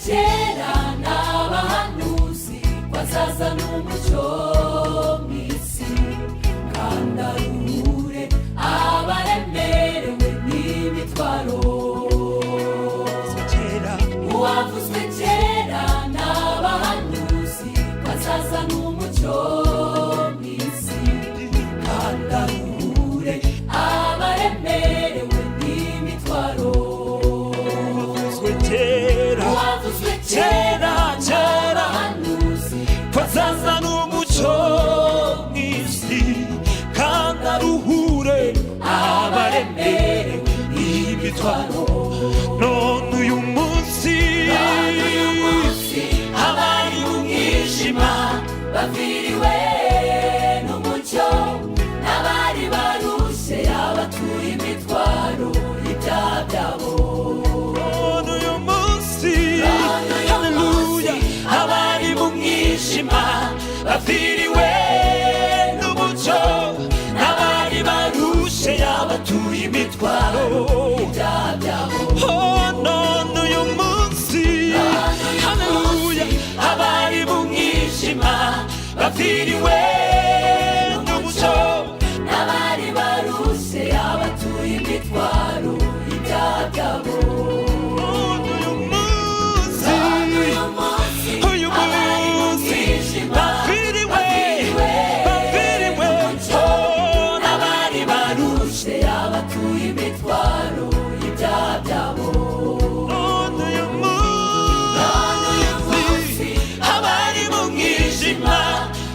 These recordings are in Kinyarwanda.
kera n'abahanuzi bazazana umucyo mw'isi kandi aruhure abaremerewe n'imitwaro. Uwavuzwe kera n'abahanuzi bazazana umucyo mw'isi kandi aruhure abaremerewe n'imitwaro. Uwavuzwe kera n'abahanuzi bazazana umucyo mw'isi kandi aruhure abaremerewe n'imitwaro. None uyu munsi abari mu mwijima baviriwe n'umucyo, n'abari barushe abatuye imitwaro y'ibyaha byabo. None uyu munsi haleluya abari mu mwijima baviriwe n'umucyo, n'abari barushe abatuye imitwaro y'ibyaha byabo. None uyu munsi haleluya abari mu mwijima baviriwe n'umucyo, n'abari barushe abatuye imitwaro y'ibyaha byabo.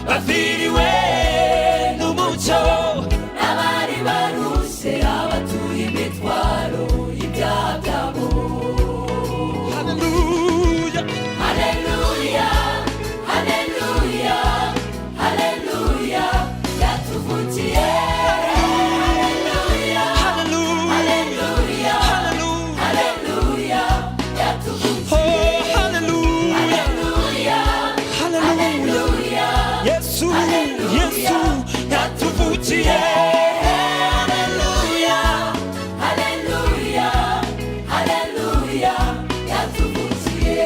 Baviriwe n'umucyo, n'abari barushe abatuye imitwaro y'ibyaha byabo. Haleluya, haleluya, haleluya, haleluya, yatuvukiye. Haleluya, haleluya, haleluya, yatuvukiye. Haleluya, haleluya, Yesu, Yesu, yatuvukiye. Haleluya, haleluya, haleluya, yatuvukiye.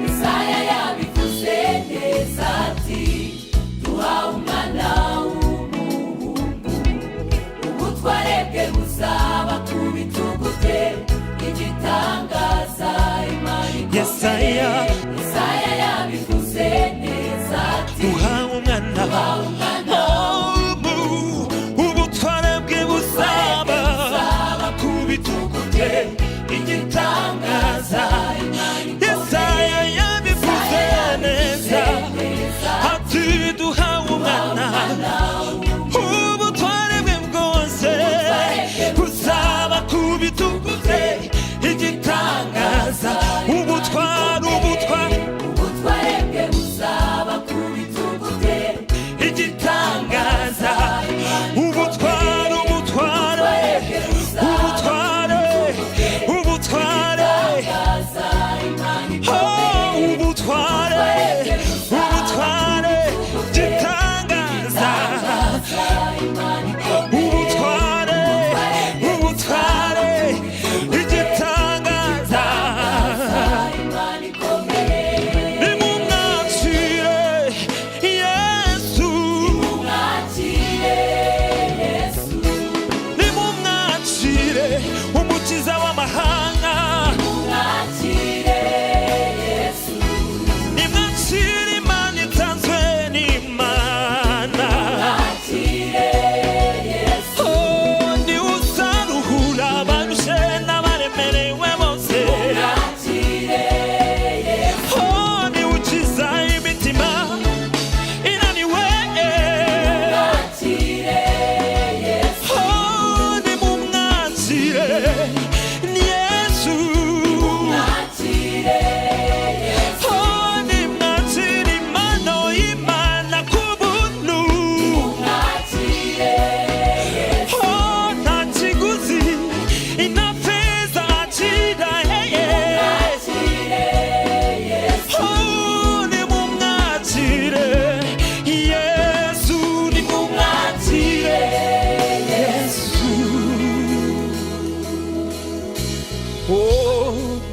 Isaya yabivuze neza ati duhawe umwana w'umuhungu, ubutware bwe buzaba ku bitugu bye, igitangaza Imana ikomeye. Isaya yabivuze neza ati duhawe umwana ubutware bwe buzaba ku bitugu bye, igitangaza Yesaya yabivuze neza ati duhawe umwana ubutware bwe bwose buzaba ku bitugu bye, igitangaza ubutware bwe buzaba ku bitugu bye, igitangaza ubutware ubutware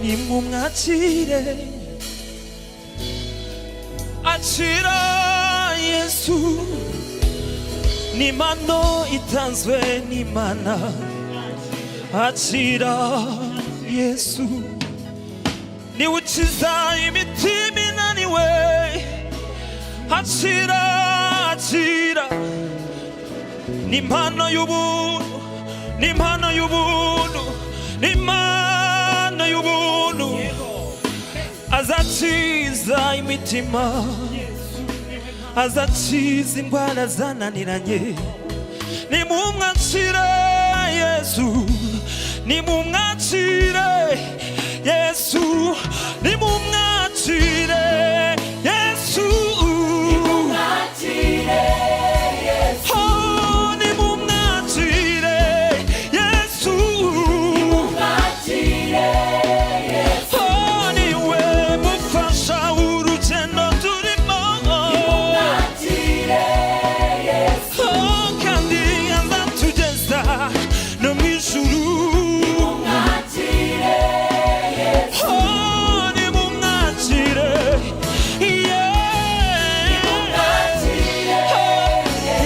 nimumwakire akira Yesu ni impano itanzwe n'Imana akira Yesu ni ukiza imitima inaniwe akira akira ni impano y'ubuntu ni impano y'ubuntu ni impano y'ubuntu azakiza imitima azakiza indwara zananiranye nimumwakire Yesu nimumwakire Yesu nimumwakire Yesu nimumwakire Yesu oh nimumwakire Yesu nimumwakire Yesu oh niwe mufasha urugendo turimo nimumwakire Yesu oh kandi azatugeza no mu ijuru nimumwakire Yesu oh nimumwakire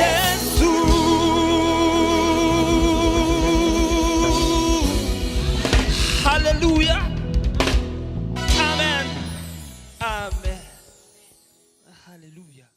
Yesu Hallelujah Amen Amen Hallelujah